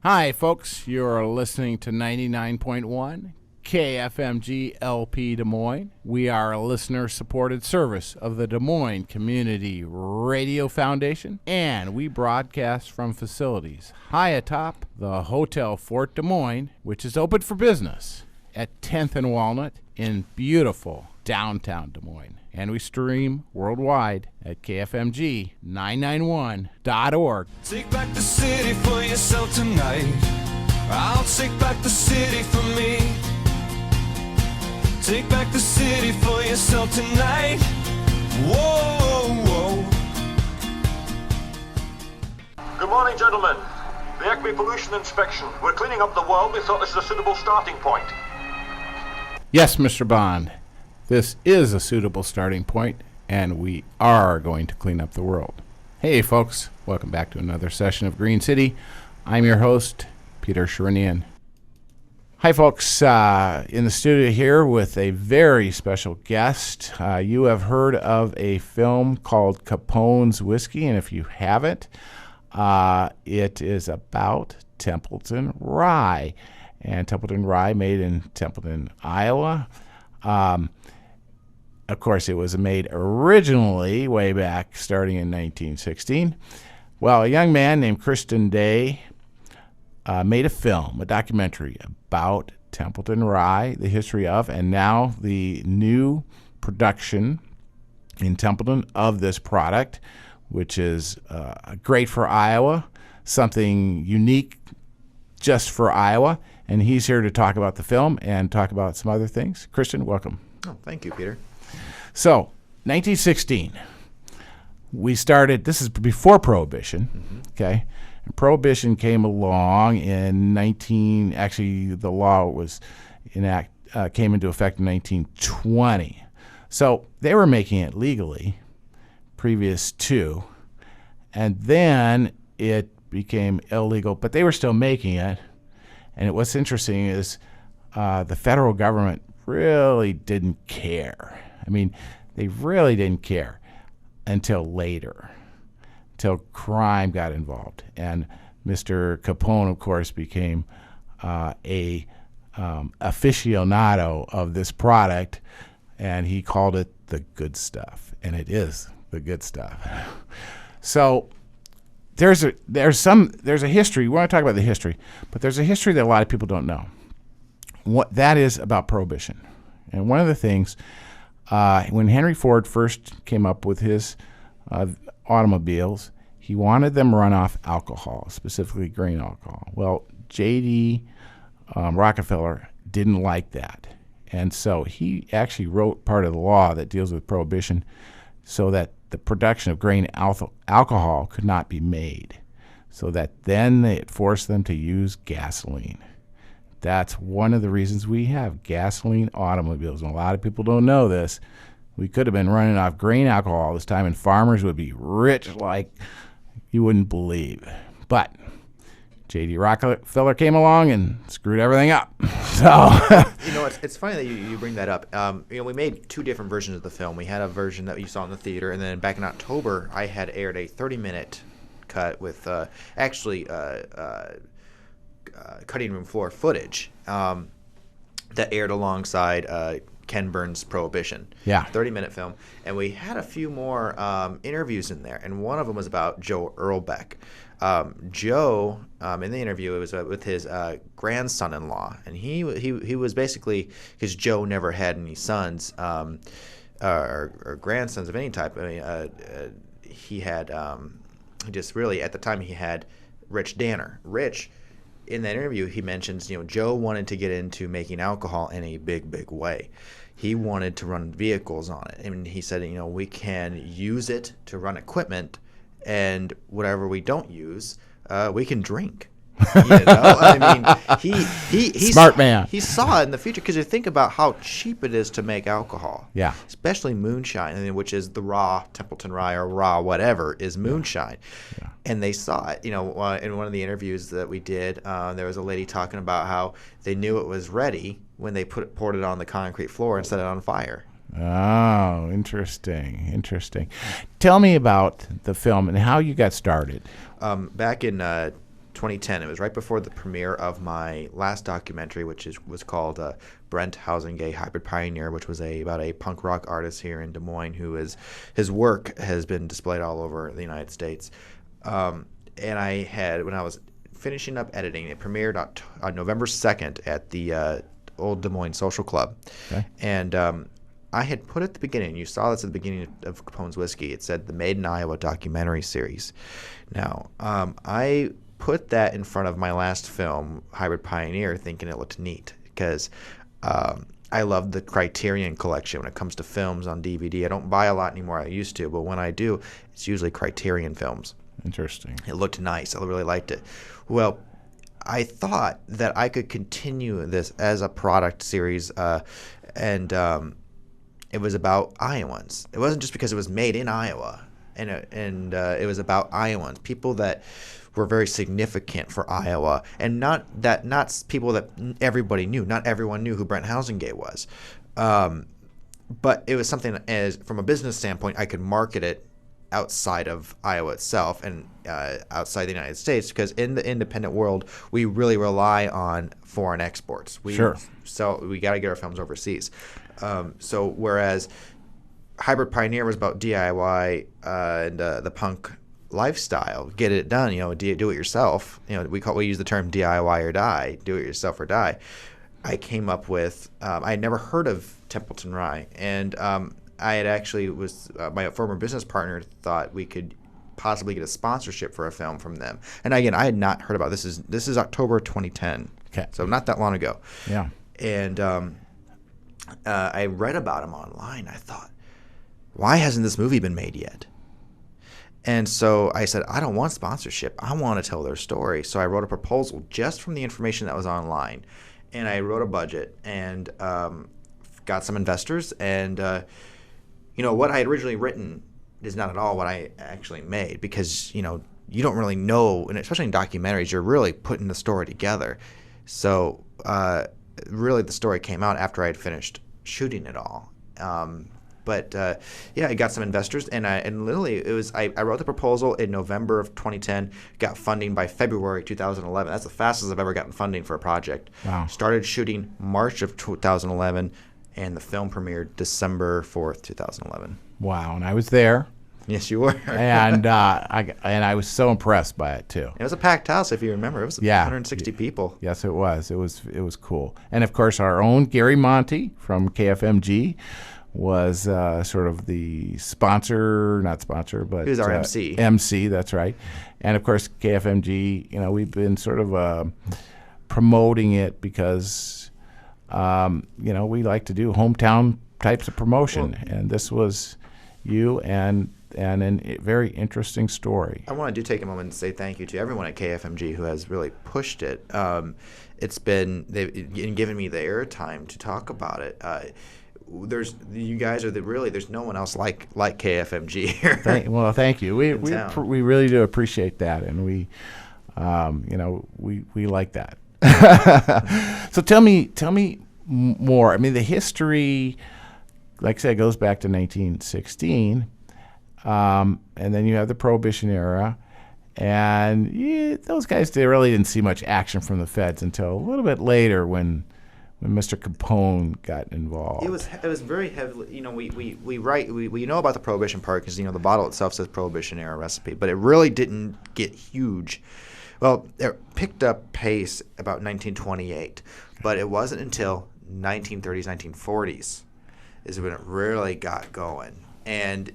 Hi, folks. You're listening to 99.1 KFMG LP Des Moines. We are a listener-supported service of the Des Moines Community Radio Foundation, and we broadcast from facilities high atop the Hotel Fort Des Moines, which is open for business at 10th and Walnut in beautiful downtown Des Moines. And we stream worldwide at KFMG991.org. Take back the city for yourself tonight. I'll take back the city for me. Take back the city for yourself tonight. Whoa, whoa. Good morning, gentlemen. The Acme Pollution Inspection. We're cleaning up the world. We thought this was a suitable starting point. Yes, Mr. Bond. This is a suitable starting point, and we are going to clean up the world. Hey, folks. Welcome back to another session of Green City. I'm your host, Peter Sherinian. Hi, folks. In the studio here with a very special guest. You have heard of a film called Capone's Whiskey, and if you haven't, it is about Templeton Rye. And Templeton Rye made in Templeton, Iowa. Of course, it was made originally way back starting in 1916. Well, a young man named Kristian made a film, a documentary about Templeton Rye, the history of, and now the new production in Templeton of this product, which is great for Iowa, something unique just for Iowa. And he's here to talk about the film and talk about some other things. Kristian, welcome. Oh, thank you, Peter. So, 1916, we started, this is before Prohibition, okay? And Prohibition came along in actually the law was came into effect in 1920. So they were making it legally previous to, and then it became illegal, but they were still making it. And what's interesting is the federal government really didn't care. I mean, they really didn't care until later, until crime got involved. And Mr. Capone, of course, became a aficionado of this product, and he called it the good stuff. And it is the good stuff. So there's a history. We want to talk about the history, but there's a history that a lot of people don't know. What that is about Prohibition. And one of the things, when Henry Ford first came up with his automobiles, he wanted them run off alcohol, specifically grain alcohol. Well, J.D. Rockefeller didn't like that. And so he actually wrote part of the law that deals with Prohibition so that the production of grain alcohol could not be made, so that then it forced them to use gasoline. That's one of the reasons we have gasoline automobiles. And a lot of people don't know this. We could have been running off grain alcohol this time, and farmers would be rich like you wouldn't believe. But J.D. Rockefeller came along and screwed everything up. So it's funny that you bring that up. We made two different versions of the film. We had a version that you saw in the theater, and then back in October, I had aired a 30-minute cut with cutting room floor footage that aired alongside Ken Burns' Prohibition. Yeah. 30-minute film. And we had a few more interviews in there, and one of them was about Joe Earlbeck. Joe, in the interview, it was with his grandson-in-law, and he was basically, because Joe never had any sons or grandsons of any type. I mean, he had just really, at the time, he had Rich Danner. Rich, in that interview, he mentions, Joe wanted to get into making alcohol in a big, big way. He wanted to run vehicles on it. And he said, we can use it to run equipment, and whatever we don't use, we can drink. I mean, he smart man. He saw it in the future, because you think about how cheap it is to make alcohol. Yeah. Especially moonshine, which is the raw Templeton Rye or raw whatever is moonshine. Yeah. And they saw it. In one of the interviews that we did, there was a lady talking about how they knew it was ready when they poured it on the concrete floor and set it on fire. Oh, interesting. Tell me about the film and how you got started. Back in 2010. It was right before the premiere of my last documentary, which was called Brent Housingay, Hybrid Pioneer, which was about a punk rock artist here in Des Moines his work has been displayed all over the United States. And when I was finishing up editing, it premiered on November 2nd at the Old Des Moines Social Club. Okay. And I had put at the beginning, you saw this at the beginning of Capone's Whiskey, it said the Made in Iowa documentary series. Now, I put that in front of my last film, Hybrid Pioneer, thinking it looked neat because I love the Criterion collection when it comes to films on DVD. I don't buy a lot anymore. I used to, but when I do, it's usually Criterion films. Interesting. It looked nice. I really liked it. Well, I thought that I could continue this as a product series, and it was about Iowans. It wasn't just because it was made in Iowa, and it was about Iowans, people that were very significant for Iowa, and not people that everybody knew. Not everyone knew who Brent Housingay was, but it was something from a business standpoint, I could market it outside of Iowa itself and outside the United States, because in the independent world, we really rely on foreign exports. Sure. So we got to get our films overseas. So whereas Hybrid Pioneer was about DIY and the punk lifestyle, get it done, do it yourself. We use the term DIY or die, do it yourself or die. I came up with I had never heard of Templeton Rye, and I had actually my former business partner thought we could possibly get a sponsorship for a film from them. And again, I had not heard about this. This is October 2010, Okay. so not that long ago. Yeah. And I read about him online. I thought, why hasn't this movie been made yet? And so I said, I don't want sponsorship. I want to tell their story. So I wrote a proposal just from the information that was online. And I wrote a budget and got some investors. And, what I had originally written is not at all what I actually made, because, you don't really know, and especially in documentaries, you're really putting the story together. So really the story came out after I had finished shooting it all. But I got some investors, and literally it was I wrote the proposal in November of 2010, got funding by February 2011. That's the fastest I've ever gotten funding for a project. Wow. Started shooting March of 2011, and the film premiered December 4th, 2011. Wow. And I was there. Yes, you were. And I was so impressed by it too. It was a packed house, if you remember. It was 160 people. Yes, it was. It was cool. And of course, our own Gary Monty from KFMG was sort of the sponsor, not sponsor, but he was our MC. MC, that's right. And of course, KFMG. We've been sort of promoting it because we like to do hometown types of promotion, and this was you and a very interesting story. I want to take a moment and say thank you to everyone at KFMG who has really pushed it. They've given me the airtime to talk about it. You guys are there's no one else like KFMG here. Thank you. We really do appreciate that, and we like that. So tell me more. I mean, the history, like I said, goes back to 1916, and then you have the Prohibition era, and those guys really didn't see much action from the feds until a little bit later when Mr. Capone got involved. It was very heavily, we know about the Prohibition part because, the bottle itself says Prohibition era recipe, but it really didn't get huge. Well, it picked up pace about 1928, but it wasn't until 1930s, 1940s is when it really got going. And,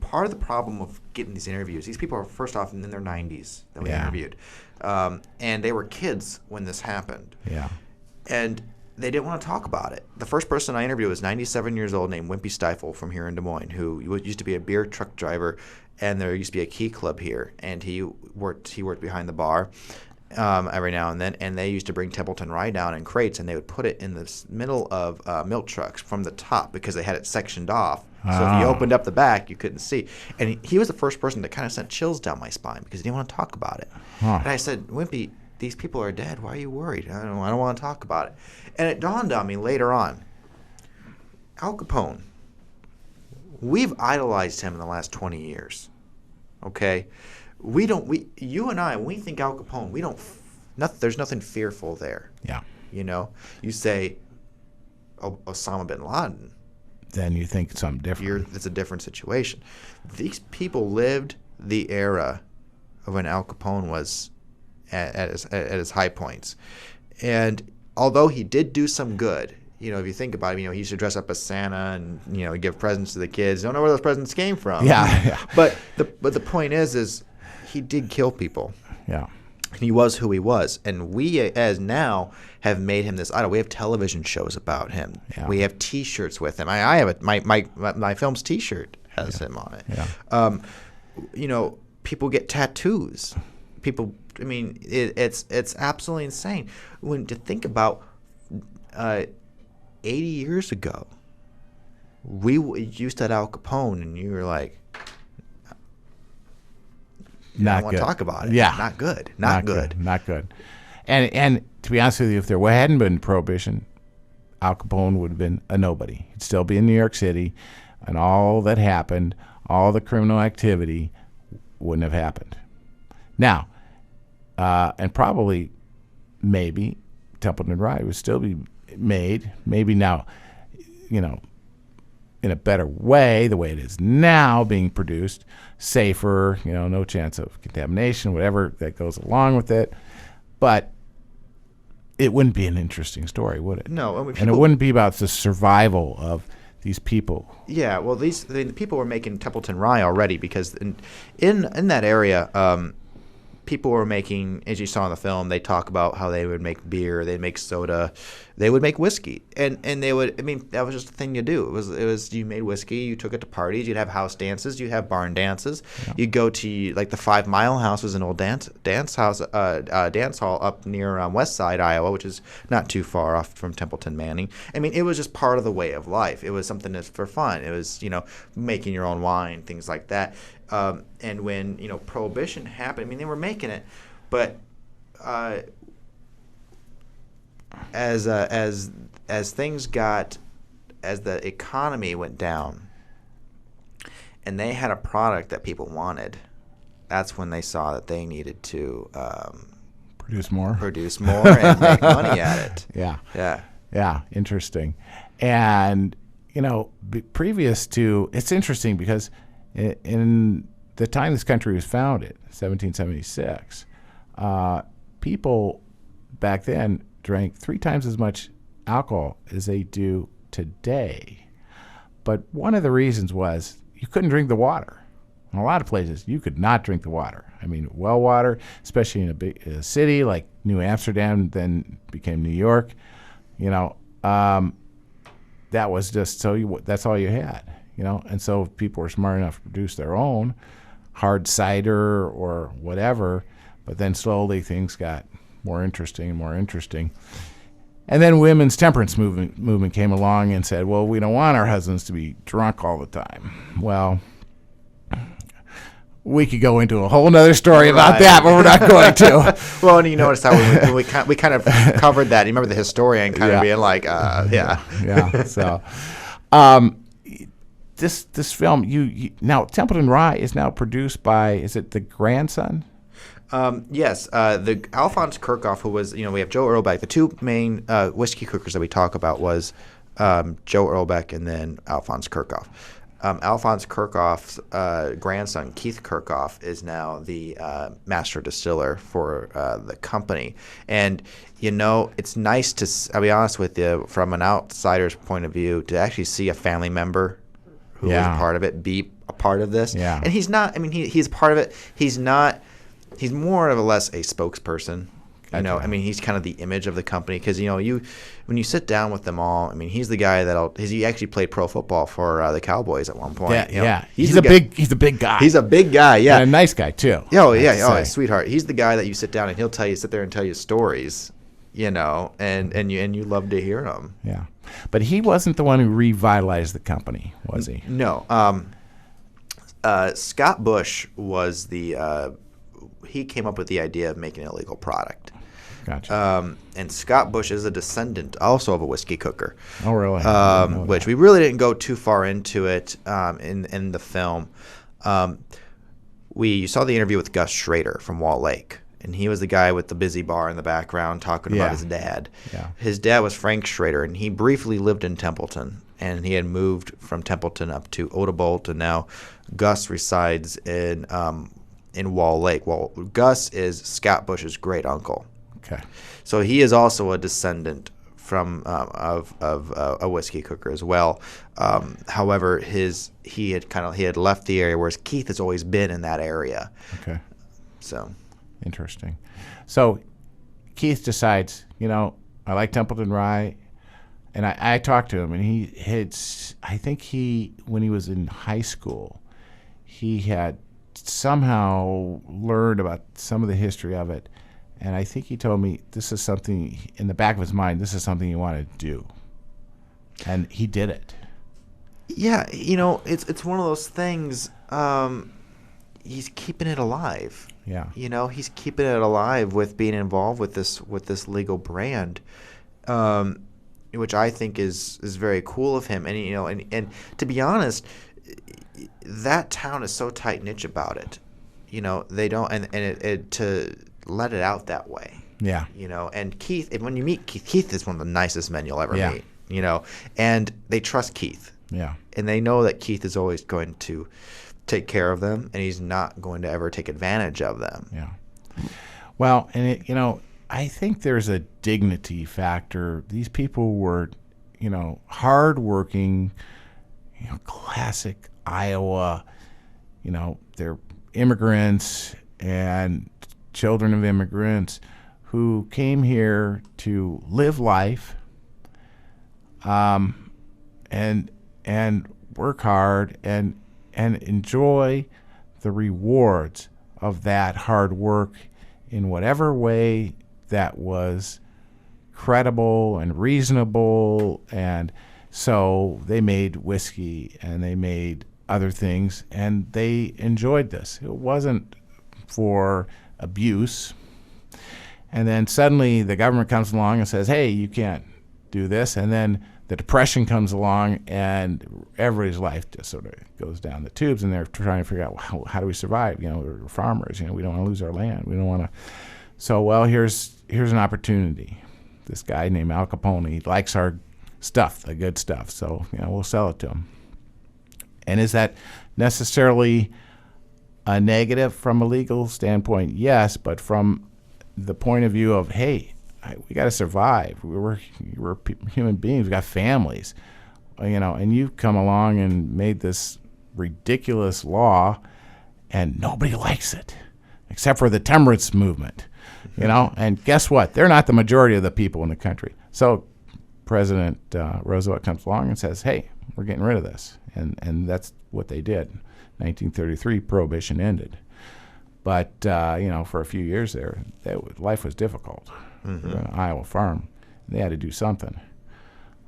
part of the problem of getting these interviews, these people are first off in their 90s that we interviewed, and they were kids when this happened. Yeah. And they didn't want to talk about it. The first person I interviewed was 97 years old named Wimpy Stifle from here in Des Moines, who used to be a beer truck driver, and there used to be a key club here, and he worked behind the bar every now and then, and they used to bring Templeton Rye down in crates, and they would put it in the middle of milk trucks from the top because they had it sectioned off. So if you opened up the back, you couldn't see. And he was the first person that kind of sent chills down my spine because he didn't want to talk about it. And I said, Wimpy, these people are dead. Why are you worried? I don't want to talk about it. And it dawned on me later on, Al Capone, we've idolized him in the last 20 years, okay? you and I, when we think Al Capone, we don't. There's nothing fearful there. Yeah. You know, you say Osama bin Laden, Then you think something different. it's a different situation. These people lived the era of when Al Capone was at his high points. And although he did do some good, you know, if you think about it, you know, he used to dress up as Santa and, you know, give presents to the kids. Don't know where those presents came from. Yeah. But the point is he did kill people. Yeah. He was who he was, and we, as now, have made him this idol. We have television shows about him. Yeah. We have T-shirts with him. I have my film's T-shirt has him on it. Yeah. You know, people get tattoos. People, I mean, it's absolutely insane when to think about. 80 years ago, you said Al Capone, and you were like, I Not don't want good. to talk about it. Yeah. Not good. Not good. Not good. And to be honest with you, if there hadn't been Prohibition, Al Capone would have been a nobody. He'd still be in New York City, and all that happened, all the criminal activity wouldn't have happened. Now, and probably, maybe, Templeton Rye would still be made, maybe now, you know, in a better way, the way it is now being produced, safer, you know, no chance of contamination, whatever that goes along with it. But it wouldn't be an interesting story, would it? No, I mean, and it wouldn't be about the survival of these people. Yeah, well, the people were making Templeton Rye already because in that area, people were making, as you saw in the film, they talk about how they would make beer, they'd make soda, they would make whiskey, and they would. I mean, that was just the thing you do. It was you made whiskey, you took it to parties, you'd have house dances, you'd have barn dances, you'd go to like the 5 Mile House was an old dance hall up near West Side, Iowa, which is not too far off from Templeton, Manning. I mean, it was just part of the way of life. It was something that's for fun. It was, you know, making your own wine, things like that. And when, you know, Prohibition happened, I mean, they were making it, but as things got, as the economy went down, and they had a product that people wanted, that's when they saw that they needed to Produce more and make money at it. Yeah, interesting. And, you know, previous to, it's interesting because in the time this country was founded, 1776, people back then drank 3 times as much alcohol as they do today. But one of the reasons was you couldn't drink the water. In a lot of places, you could not drink the water. I mean, well water, especially in a big city like New Amsterdam, then became New York, you know, that was just that's all you had, you know. And so people were smart enough to produce their own hard cider or whatever, but then slowly things got more interesting and more interesting. And then women's temperance movement came along and said, well, we don't want our husbands to be drunk all the time. Well, we could go into a whole nother story about that, but we're not going to. Well, and you notice how we kind of covered that. You remember the historian kind of being like, Yeah. So, this film, you now Templeton Rye is now produced by, is it the grandson? Yes, the Alphonse Kirchhoff, who was, you know, we have Joe Earlbeck. The 2 main whiskey cookers that we talk about was Joe Earlbeck and then Alphonse Kirchhoff. Alphonse Kirchhoff's grandson, Keith Kirchhoff, is now the master distiller for the company. And, you know, it's nice to, I'll be honest with you, from an outsider's point of view, to actually see a family member who was a part of it be a part of this. Yeah. And he's not, I mean, he's part of it. He's not, he's more or less a spokesperson. You know, I mean, he's kind of the image of the company because, you know, when you sit down with them all, I mean, he's the guy he actually played pro football for the Cowboys at one point. Yeah, you know? He's a big guy. He's a big guy, yeah. And a nice guy, too. A sweetheart. He's the guy that you sit down and he'll sit there and tell you stories, you know, and you love to hear them. Yeah. But he wasn't the one who revitalized the company, was he? No. Scott Bush was he came up with the idea of making an illegal product. Gotcha. And Scott Bush is a descendant also of a whiskey cooker. Oh, really? Which we really didn't go too far into it in the film. you saw the interview with Gus Schrader from Wall Lake, and he was the guy with the busy bar in the background talking Yeah. about his dad. Yeah. His dad was Frank Schrader, and he briefly lived in Templeton, and he had moved from Templeton up to Odebolt, and now Gus resides in Wall Lake. Well, Gus is Scott Bush's great uncle, Okay. so he is also a descendant from of a whiskey cooker as well. However, he had left the area, whereas Keith has always been in that area. Okay. So Interesting. So Keith decides, I like Templeton Rye, and I talked to him, and I think when he was in high school, he had somehow learned about some of the history of it, and I think he told me this is something in the back of his mind. This is something he wanted to do, and he did it. yeah, it's one of those things. He's keeping it alive. Yeah. He's keeping it alive with being involved with this legal brand, which I think is very cool of him. And and to be honest, that town is so tight knit about it. They don't and to let it out that way. Yeah. And Keith, when you meet Keith is one of the nicest men you'll ever Yeah. meet. And they trust Keith. Yeah. And they know that Keith is always going to take care of them, and he's not going to ever take advantage of them. Yeah. Well, and I think there's a dignity factor. These people were, hardworking, classic Iowa. They're immigrants and children of immigrants who came here to live life, and work hard and enjoy the rewards of that hard work in whatever way that was credible and reasonable. And so they made whiskey and they made other things, and they enjoyed this. It wasn't for abuse. And then suddenly the government comes along and says, hey, you can't do this. And then the Depression comes along, and everybody's life just sort of goes down the tubes, and they're trying to figure out, how do we survive? We're farmers. We don't want to lose our land. We don't want to. So, well, here's an opportunity. This guy named Al Capone, he likes our stuff, the good stuff. So, we'll sell it to him. And is that necessarily a negative from a legal standpoint? Yes, but from the point of view of, hey, we got to survive. We're human beings. We got families, and you've come along and made this ridiculous law, and nobody likes it, except for the temperance movement, And guess what? They're not the majority of the people in the country. So President Roosevelt comes along and says, hey, we're getting rid of this, and that's what they did. 1933, Prohibition ended. But for a few years there, life was difficult. Mm-hmm. An Iowa farm, they had to do something.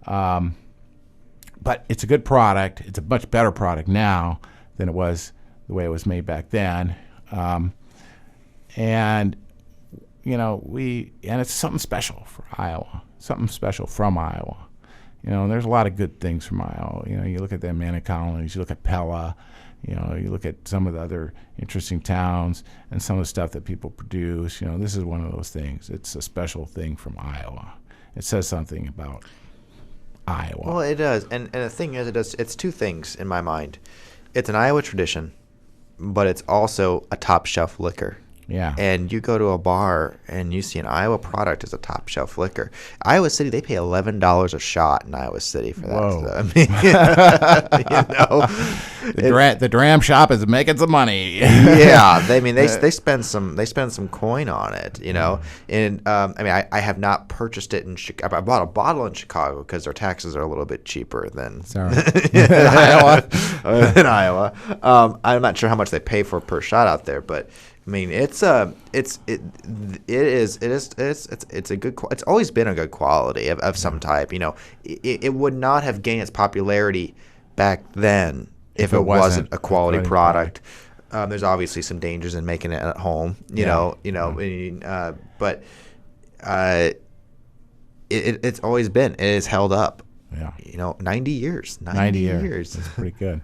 But it's a good product. It's a much better product now than it was the way it was made back then. And it's something special for Iowa. Something special from Iowa. And there's a lot of good things from Iowa. You look at the Manna colonies. You look at Pella. You look at some of the other interesting towns and some of the stuff that people produce. This is one of those things. It's a special thing from Iowa. It says something about Iowa. Well, it does. And the thing is, it's two things in my mind. It's an Iowa tradition, but it's also a top shelf liquor. Yeah. And you go to a bar and you see an Iowa product as a top shelf liquor. Iowa City, they pay $11 a shot in Iowa City for that. Whoa. The dram shop is making some money. Yeah, they spend some coin on it, And I have not purchased it in Chicago. I bought a bottle in Chicago because their taxes are a little bit cheaper than Iowa. in Iowa. I'm not sure how much they pay for per shot out there, but it's a good. It's always been a good quality of some type. It would not have gained its popularity back then if it wasn't a quality product. There's obviously some dangers in making it at home. But it's always been. It has held up. Yeah. 90 years. 90 years. That's pretty good.